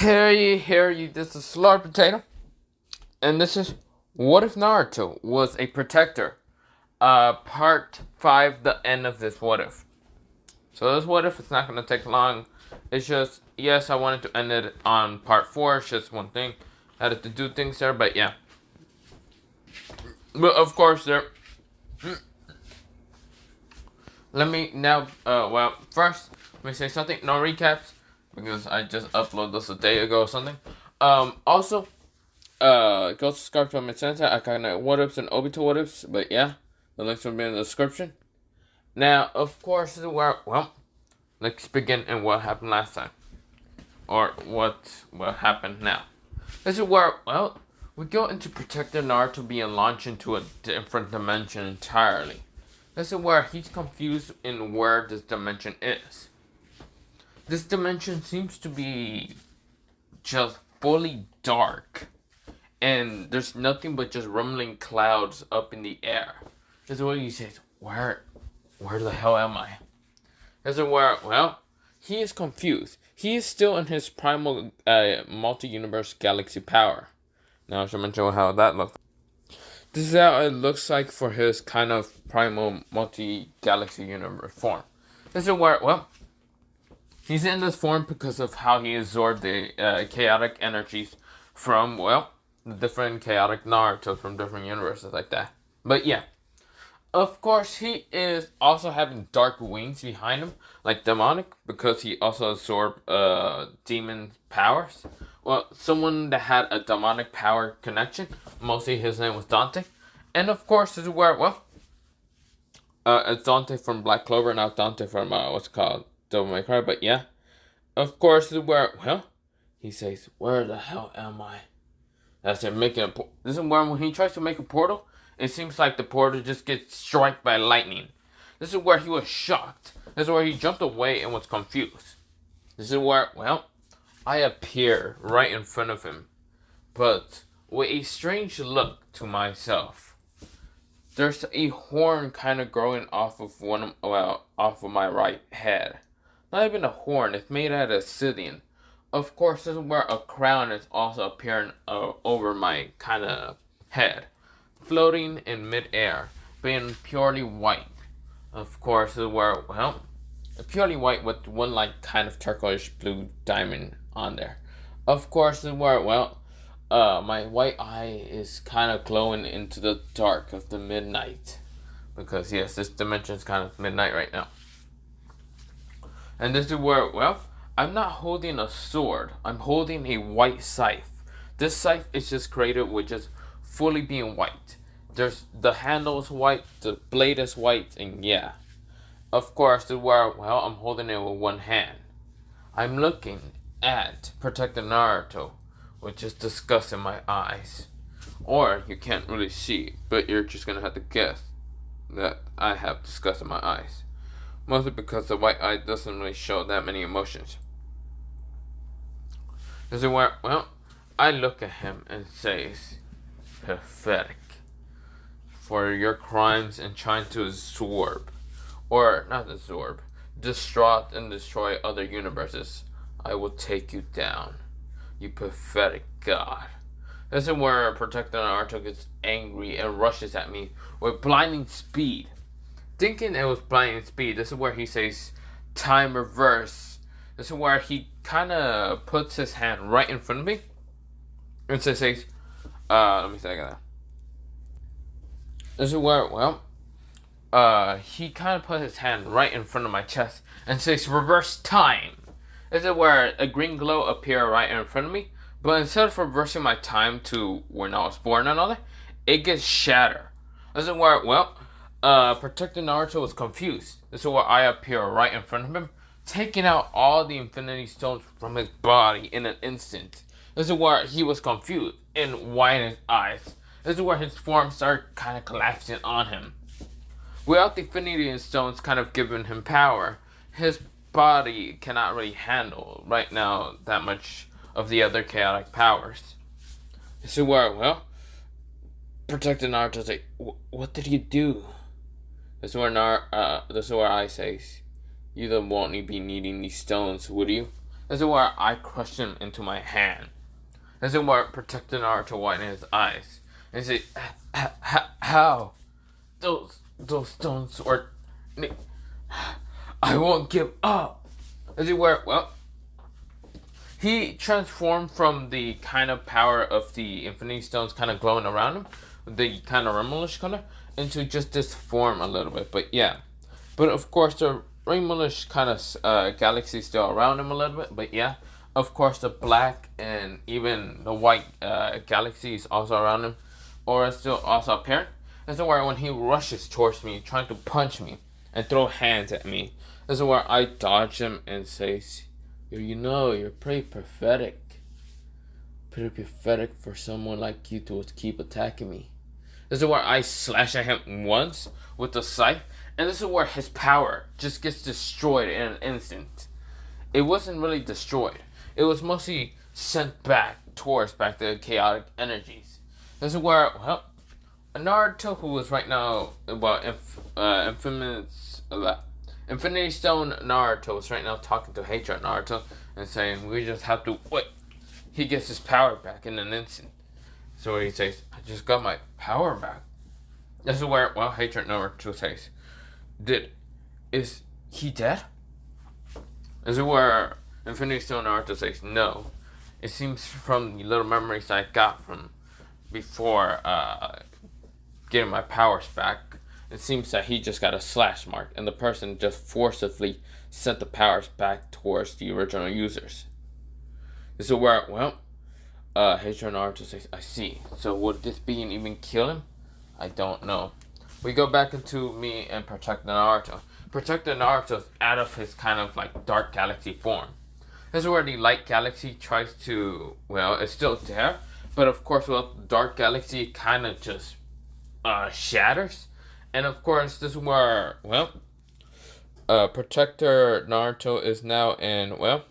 Hey, this is Slaughter Potato, and this is What If Naruto Was a Protector? Part 5, the end of this What If. So this What If, it's not going to take long. It's just, yes, I wanted to end it on part 4, it's just one thing. I had to do things there, but yeah. But of course, let me now, first, let me say something, no recaps, because I just uploaded this a day ago or something. Also, go subscribe to my channel. I kind of what ifs and Obito what ifs, but yeah, the links will be in the description. Now, of course, let's begin in what happened last time, or what happened now. This is where, we go into Protector Naruto being launched into a different dimension entirely. This is where he's confused in where this dimension is. This dimension seems to be just fully dark. And there's nothing but just rumbling clouds up in the air. This is where he says, where the hell am I? This is where, he is confused. He is still in his primal multi-universe galaxy power. Now I should mention how that looks. This is how it looks like for his kind of primal multi-galaxy universe form. This is where, he's in this form because of how he absorbed the chaotic energies from, the different chaotic Naruto from different universes like that. But yeah, of course, he is also having dark wings behind him, like demonic, because he also absorbed demon powers. Well, someone that had a demonic power connection, mostly his name was Dante. And of course, this is where, it's Dante from Black Clover, not Dante from, Devil May Cry, but yeah. Of course, this is where, he says, where the hell am I? That's it, this is where when he tries to make a portal, it seems like the portal just gets struck by lightning. This is where he was shocked. This is where he jumped away and was confused. This is where, I appear right in front of him, but with a strange look to myself. There's a horn kind of growing off of off of my right head. Not even a horn, it's made out of obsidian. Of course, this is where a crown is also appearing over my kind of head, floating in midair, being purely white. Of course, this is where, purely white with one like kind of turquoise blue diamond on there. Of course, this is where, my white eye is kind of glowing into the dark of the midnight, because yes, this dimension is kind of midnight right now. And this is where, I'm not holding a sword. I'm holding a white scythe. This scythe is just created with just fully being white. There's the handle is white, the blade is white, and yeah. Of course, this is where, I'm holding it with one hand. I'm looking at Protector Naruto, which is disgust in my eyes. Or you can't really see, but you're just gonna have to guess that I have disgust in my eyes. Mostly because the white eye doesn't really show that many emotions. This is where, I look at him and says, pathetic. For your crimes in trying to distraught and destroy other universes, I will take you down. You pathetic god. This is where Protector Naruto gets angry and rushes at me with blinding speed. Thinking it was blinding speed, this is where he says, time reverse. This is where he kind of puts his hand right in front of me. And says, let me say that. This is where, he kind of put his hand right in front of my chest and says, reverse time. This is where a green glow appeared right in front of me. But instead of reversing my time to when I was born and all that, it gets shattered. This is where, Protector Naruto was confused. This is where I appear right in front of him, taking out all the Infinity Stones from his body in an instant. This is where he was confused and widened his eyes. This is where his form started kind of collapsing on him. Without the Infinity Stones kind of giving him power, his body cannot really handle right now that much of the other chaotic powers. This is where, Protector Naruto's like, what did you do? This is where I say, you won't be needing these stones, would you? This is where I crushed him into my hand. This is where protecting Naruto widen his eyes. And say, how? Those stones were... I won't give up. This is where, well, he transformed from the kind of power of the Infinity Stones kind of glowing around him, the kind of rainbowish color, into just this form a little bit. But yeah. But of course, the rainbowish kind of galaxy still around him a little bit. But yeah. Of course, the black and even the white galaxy is also around him. Or is still also apparent. This is where when he rushes towards me, trying to punch me and throw hands at me. This is where I dodge him and say, you're pretty pathetic. Pretty pathetic for someone like you to keep attacking me. This is where I slash at him once with the scythe. And this is where his power just gets destroyed in an instant. It wasn't really destroyed. It was mostly sent back the chaotic energies. This is where, well, Naruto, who is right now, Infinity Stone Naruto is right now talking to Hatred Naruto and saying, we just have to wait. He gets his power back in an instant. So he says, I just got my power back. This is where, well, Hatred Naruto says, is he dead? This is where Infinity Stone Naruto says, no. It seems from the little memories I got from before getting my powers back, it seems that he just got a slash mark, and the person just forcibly sent the powers back towards the original users. This is where, well, Hatred Naruto says, I see. So would this being even kill him? I don't know. We go back into me and Protect the Naruto. Protect the Naruto's out of his kind of like dark galaxy form. This is where the light galaxy tries to, well, it's still there, but of course, well, the dark galaxy kind of just shatters. And of course, this is where, well, Protector Naruto is now in, well,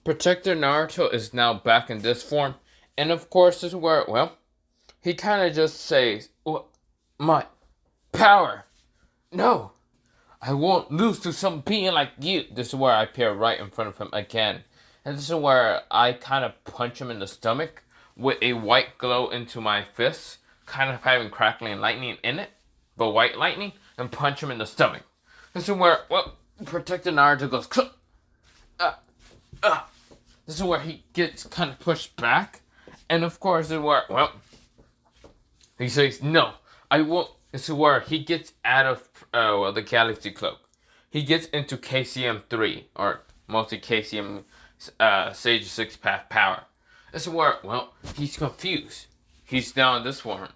Protector Naruto is now back in this form. And of course, this is where, well, he kind of just says, well, my power. No, I won't lose to some being like you. This is where I appear right in front of him again. And this is where I kind of punch him in the stomach with a white glow into my fist, kind of having crackling lightning in it, but white lightning, and punch him in the stomach. This is where, well, Protector Naruto goes, This is where he gets kind of pushed back. And of course, this is where, well, he says, no, I won't. This is where he gets out of, the Galaxy Cloak. He gets into KCM 3, or mostly KCM Sage 6 Path Power. This is where, well, he's confused. He's now in this form.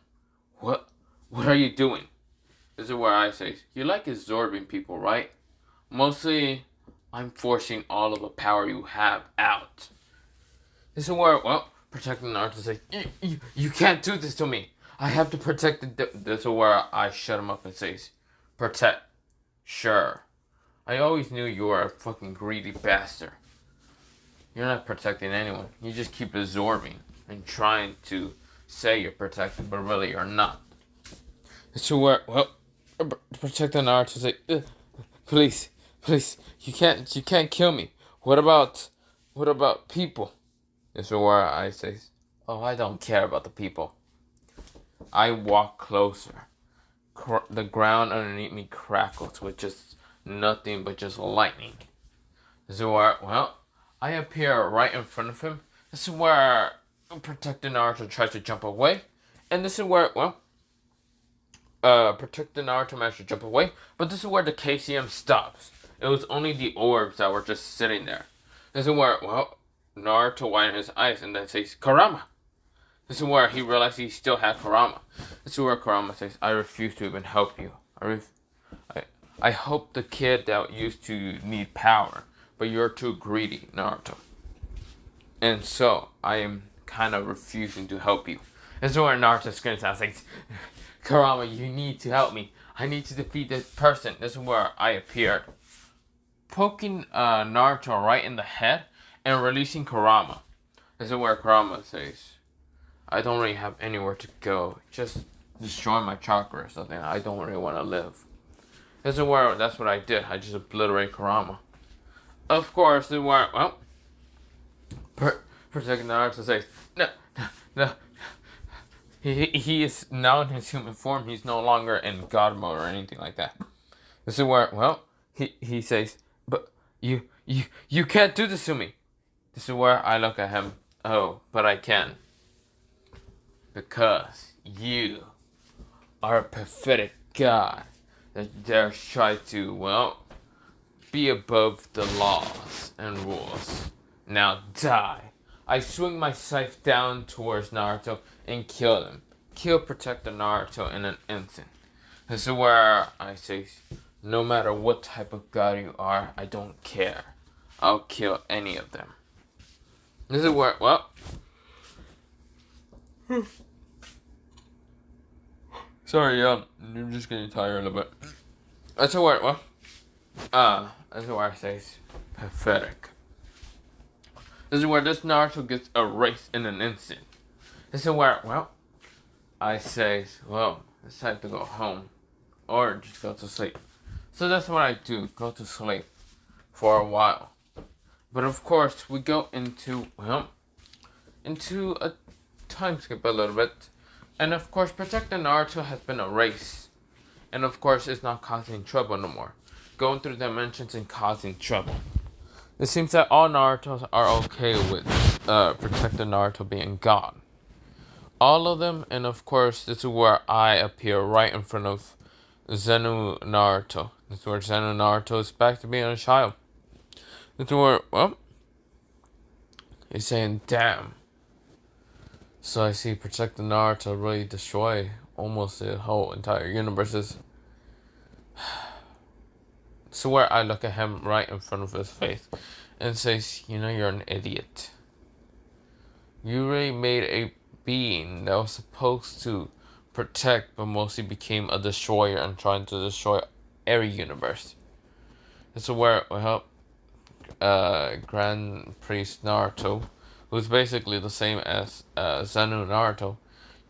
What are you doing? This is where I say, you like absorbing people, right? Mostly, I'm forcing all of the power you have out. This is where, well, Protecting Naruto says, you can't do this to me. I have to protect this is where I shut him up and says, protect. Sure. I always knew you were a fucking greedy bastard. You're not protecting anyone. You just keep absorbing and trying to say you're protecting, but really you're not. This is where, well, Protecting Naruto says, please, you can't kill me. What about people? This is where I say, oh, I don't care about the people. I walk closer. The ground underneath me crackles with just nothing but just lightning. This is where, well, I appear right in front of him. This is where Protecting Naruto tries to jump away. And this is where, well, Protecting Naruto managed to jump away. But this is where the KCM stops. It was only the orbs that were just sitting there. This is where, well, Naruto widened his eyes and then says, Kurama. This is where he realized he still had Kurama. This is where Kurama says, I refuse to even help you. I hope the kid that used to need power, but you're too greedy, Naruto. And so, I am kind of refusing to help you. This is where Naruto screams out, says, Kurama, you need to help me. I need to defeat this person. This is where I appeared, poking Naruto right in the head and releasing Kurama. This is where Kurama says, I don't really have anywhere to go. Just destroy my chakra or something. I don't really want to live. This is where, that's what I did. I just obliterated Kurama. of course, they were, well, protecting Naruto says, no, no, no. He is now in his human form. He's no longer in God mode or anything like that. This is where, well, he says, but you can't do this to me. This is where I look at him. Oh, but I can. Because you are a pathetic god that dares try to, well, be above the laws and rules. Now die. I swing my scythe down towards Naruto and kill him. Kill Protector Naruto in an instant. This is where I say, no matter what type of god you are, I don't care. I'll kill any of them. This is where, well, sorry, I'm just getting tired a little bit. That's a word, well, that's where I say pathetic. This is where this Naruto gets erased in an instant. This is where, well, I say, well, it's time to go home. Or just go to sleep. So that's what I do, go to sleep for a while. But of course, we go into, well, into a time skip a little bit. And of course, Protector Naruto has been erased. And of course, it's not causing trouble no more. Going through dimensions and causing trouble. It seems that all Narutos are okay with Protector Naruto being gone. All of them, and of course, this is where I appear right in front of Zenu Naruto. This is where Zenu Naruto is back to being a child. This is where, well, he's saying, damn. So I see Protector Naruto really destroy almost the whole entire universe. So where I look at him right in front of his face and says, you know, you're an idiot. You really made a being that was supposed to protect but mostly became a destroyer and trying to destroy every universe. This is where, well, Grand Priest Naruto, who's basically the same as Zenu Naruto,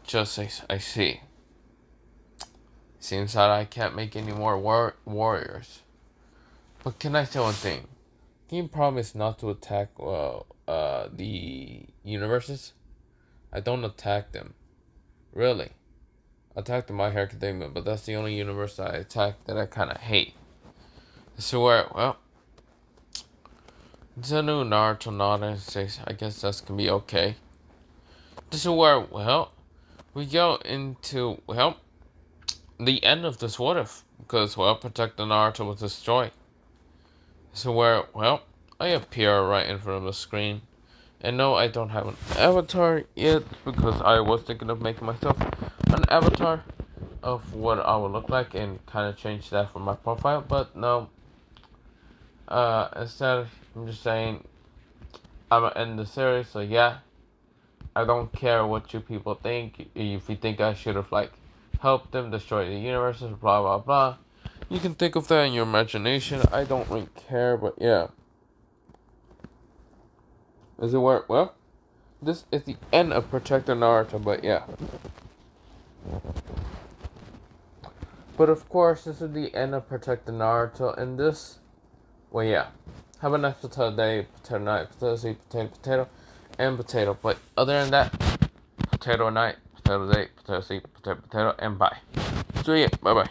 just says, I see. Seems that I can't make any more warriors. But can I say one thing? Can you promise not to attack the universes? I don't attack them. Really. I attack the My Hero Academia, but that's the only universe that I attack that I kind of hate. So where, well, Zenu Naruto nodded and says, I guess that's gonna be okay. This is where, well, we go into, well, the end of this what if. Because, well, Protector Naruto was destroyed. So where, well, I appear right in front of the screen. And no, I don't have an avatar yet because I was thinking of making myself an avatar of what I would look like and kind of change that for my profile. But no, instead, I'm just saying I'm gonna end the series. So yeah, I don't care what you people think. If you think I should have like helped them destroy the universes, blah blah blah. You can think of that in your imagination. I don't really care, but yeah. Is it where, well, this is the end of Protector Naruto, but yeah. But of course, this is the end of Protector Naruto, and this, well yeah. Have a nice potato day, potato night, potato seed, potato, and potato. But other than that, potato night, potato day, potato seed, potato, and bye. So yeah, bye bye.